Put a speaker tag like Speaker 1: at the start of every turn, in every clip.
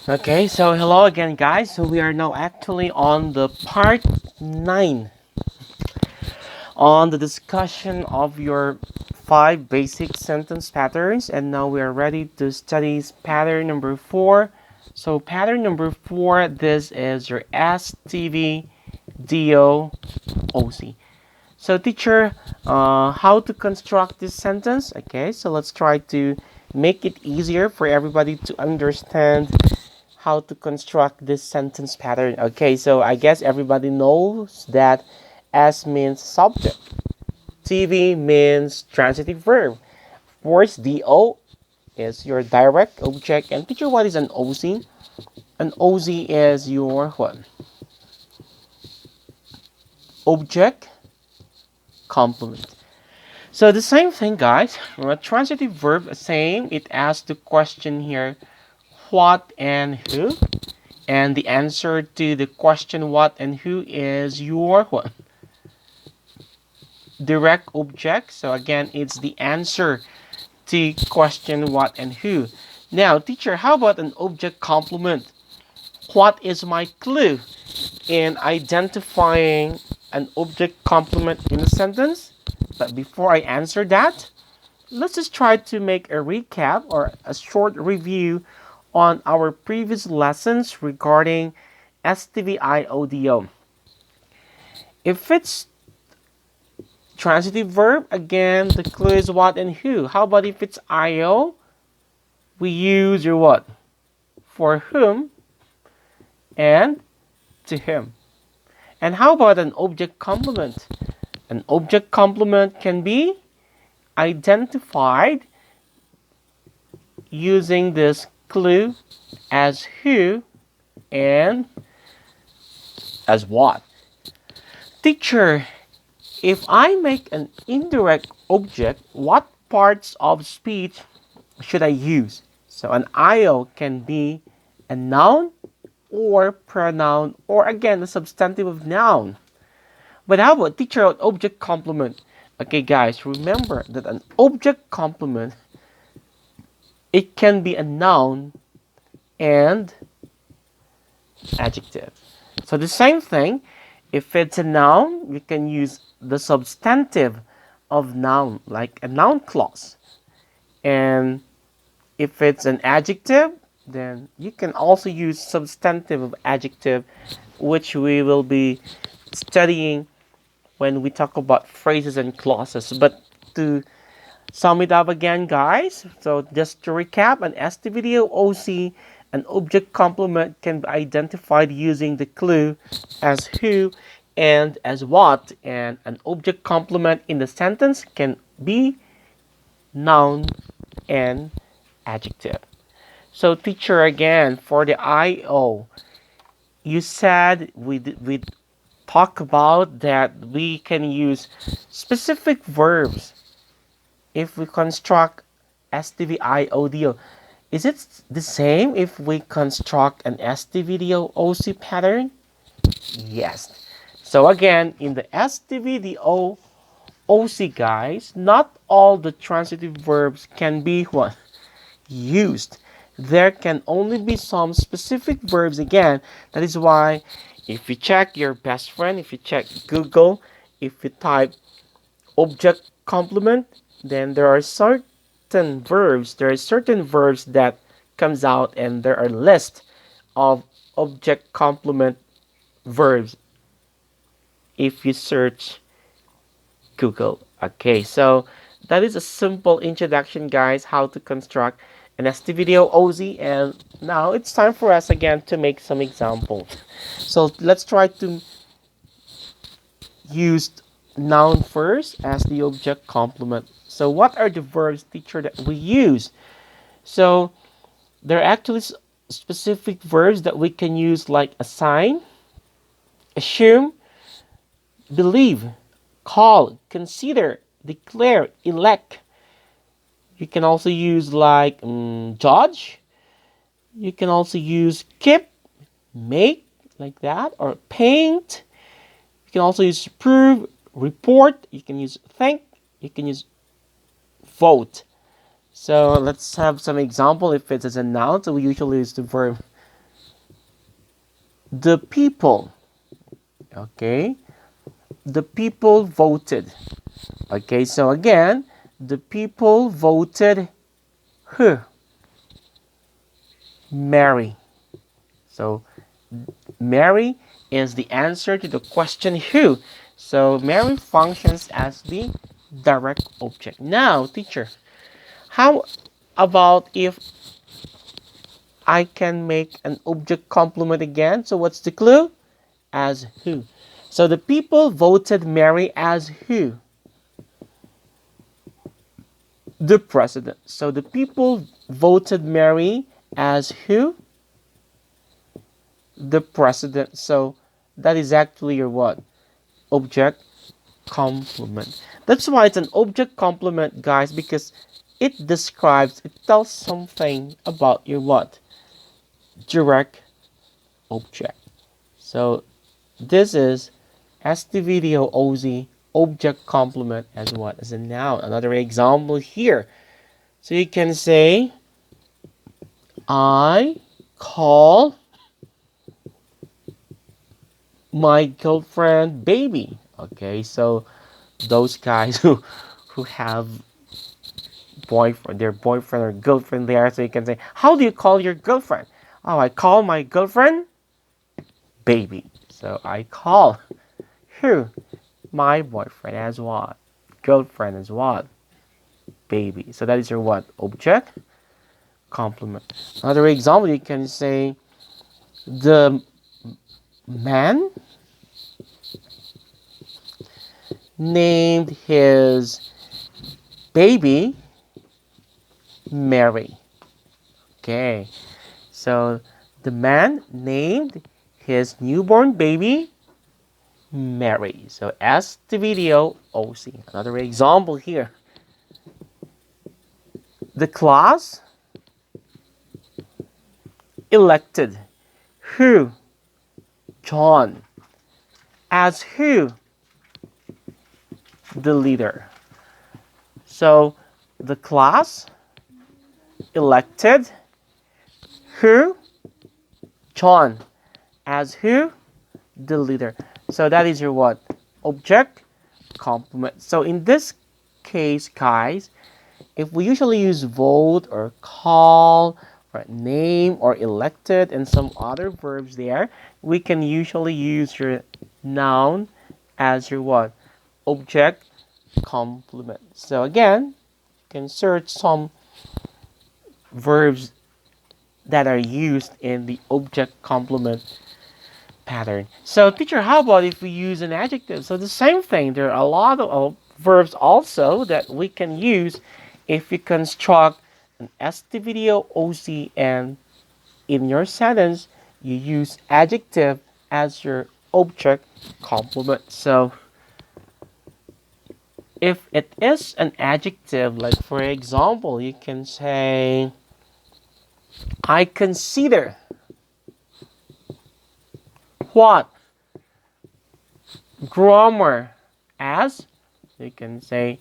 Speaker 1: Okay, so hello again, guys. So we are now actually on the part 9 on the discussion of your 5 basic sentence patterns, and now we are ready to study pattern number 4. So, pattern number 4, this is your STV DO OC. So, teacher, how to construct this sentence? Okay, so let's try to make it easier for everybody to understand how to construct this sentence pattern. Okay, so I guess everybody knows that S means subject, TV means transitive verb. Of course, DO is your direct object. And teacher, what is an OC? An OC is your what? Object complement. So the same thing, guys. A transitive verb, same. It asks the question here, what and who. And the answer to the question what and who is your what? Direct object. So again, it's the answer to question what and who. Now, teacher, how about an object complement? What is my clue in identifying an object complement in a sentence? But before I answer that, let's just try to make a recap or a short review on our previous lessons regarding STVIODO. If it's transitive verb, again, the clue is what and who. How about if it's IO? We use your what? For whom and to him. And how about an object complement? An object complement can be identified using this clue as who and as what. Teacher, if I make an indirect object, what parts of speech should I use? So an IO can be a noun or pronoun or again a substantive of noun. But how about teacher an object complement? Okay guys, remember that an object complement, it can be a noun and adjective. So the same thing, if it's a noun, you can use the substantive of noun, like a noun clause. And if it's an adjective, then you can also use substantive of adjective, which we will be studying when we talk about phrases and clauses. But to sum it up again, guys, so just to recap, an STVDO OC, an object complement can be identified using the clue as who and as what, and an object complement in the sentence can be noun and adjective. So, teacher, again, for the IO, you said we talk about that we can use specific verbs if we construct STVIODO. Is it the same if we construct an STVDO OC pattern? Yes. So again, in the STVDO OC, guys, not all the transitive verbs can be what? Used. There can only be some specific verbs again. That is why if you check your best friend, if you check Google, if you type object complement, then there are certain verbs that comes out and there are list of object complement verbs if you search Google. Okay, so that is a simple introduction, guys, how to construct an STVideo OZ, and now it's time for us again to make some examples. So let's try to use noun first as the object complement. So what are the verbs, teacher, that we use? So there are actually specific verbs that we can use like assign, assume, believe, call, consider, declare, elect. You can also use like judge. You can also use keep, make, like that, or paint. You can also use prove, report. You can use think. You can use vote. So let's have some example. If it's as a noun, so we usually use the verb the people. Okay, the people voted. Okay, so again, the people voted who? Mary. So Mary is the answer to the question who. So Mary functions as the direct object. Now, teacher, how about if I can make an object complement again? So what's the clue? As who. So the people voted Mary as who? The president. So the people voted Mary as who? The president. So that is actually your what? Object complement. That's why it's an object complement, guys, because it describes, it tells something about your what? Direct object. So this is STVDO OZ object complement as what? As a noun. Another example here. So you can say, I call my girlfriend baby. Okay, so those guys who have boyfriend, their boyfriend or girlfriend there, so you can say, how do you call your girlfriend? Oh, I call my girlfriend baby. So I call who? My boyfriend as what? Girlfriend as what? Baby. So that is your what? Object complement. Another example, you can say, the man named his baby Mary. Okay, so the man named his newborn baby Mary. So S the video OC. Another example here. The class elected who? John. As who? The leader. So the class elected who? John. As who? The leader. So that is your what? Object complement. So in this case, guys, if we usually use vote or call or name or elected and some other verbs there, we can usually use your noun as your what? Object complement. So again, you can search some verbs that are used in the object complement pattern. So teacher, how about if we use an adjective? So the same thing, there are a lot of verbs also that we can use if you construct an STVDO OC and in your sentence you use adjective as your object complement. So if it is an adjective, like for example, you can say, I consider what? Grammar as, you can say,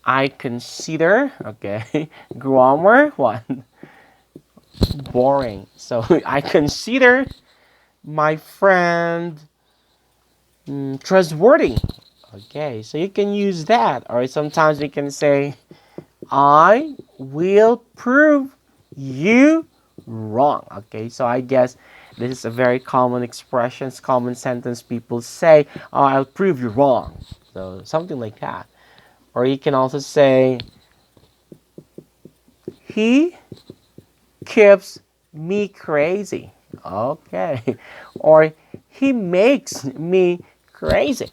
Speaker 1: I consider, okay, grammar, what? Boring. So I consider my friend trustworthy. Okay, so you can use that. Or sometimes you can say, I will prove you wrong. Okay, so I guess this is a very common expression, common sentence people say, oh, I'll prove you wrong. So something like that. Or you can also say, he keeps me crazy. Okay. Or he makes me crazy.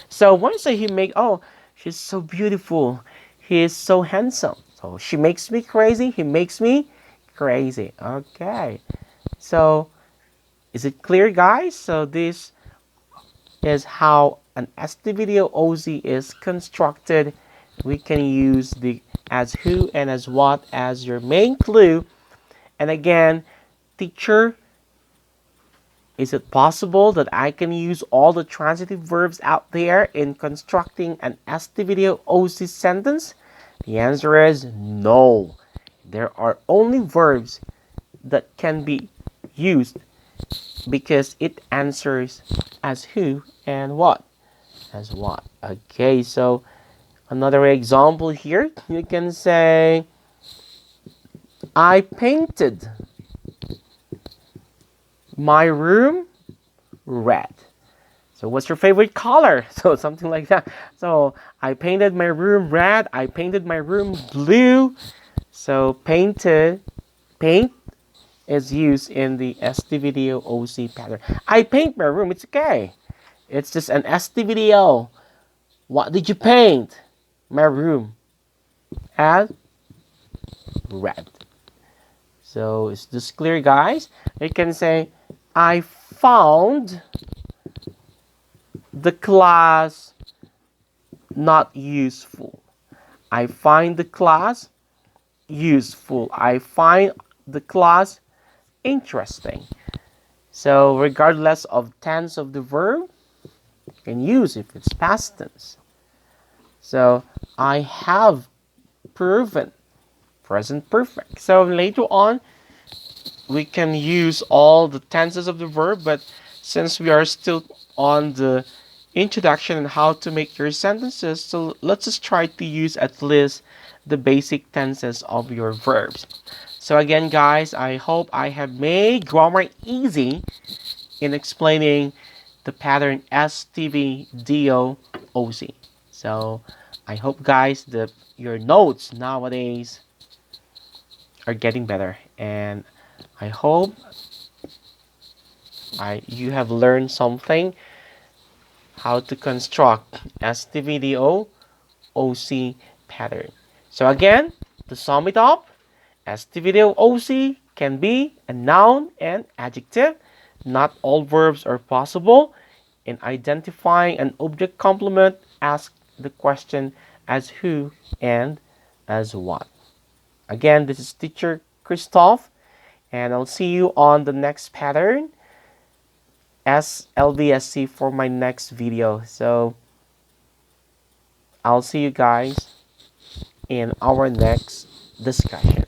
Speaker 1: So when I say he make, oh, she's so beautiful. He is so handsome. So she makes me crazy. He makes me crazy. Okay. So is it clear, guys? So this is how an STVDO OZ is constructed. We can use the as who and as what as your main clue. And again, teacher, is it possible that I can use all the transitive verbs out there in constructing an STVDO OZ sentence? The answer is no. There are only verbs that can be used because it answers as who and what. As what. Okay, so another example here, you can say, I painted my room red. So what's your favorite color? So something like that. So I painted my room red. I painted my room blue. So paint is used in the STVDO OC pattern. I paint my room. It's okay. It's just an STVDO. What did you paint? My room as red. So is this clear, guys? You can say, I found the class not useful. I find the class useful. I find the class interesting. So regardless of tense of the verb, you can use if it's past tense. So I have proven present perfect. So later on, we can use all the tenses of the verb, but since we are still on the introduction and how to make your sentences, so let's just try to use at least the basic tenses of your verbs. So again, guys, I hope I have made grammar easy in explaining the pattern STVDOOC. So I hope, guys, that your notes nowadays are getting better, and I hope you have learned something how to construct STVDO OC pattern. So again, to sum it up, STVDO OC can be a noun and adjective. Not all verbs are possible. In identifying an object complement, ask the question as who and as what. Again, this is teacher Christoph, and I'll see you on the next pattern, SLVSC, for my next video. So I'll see you guys in our next discussion.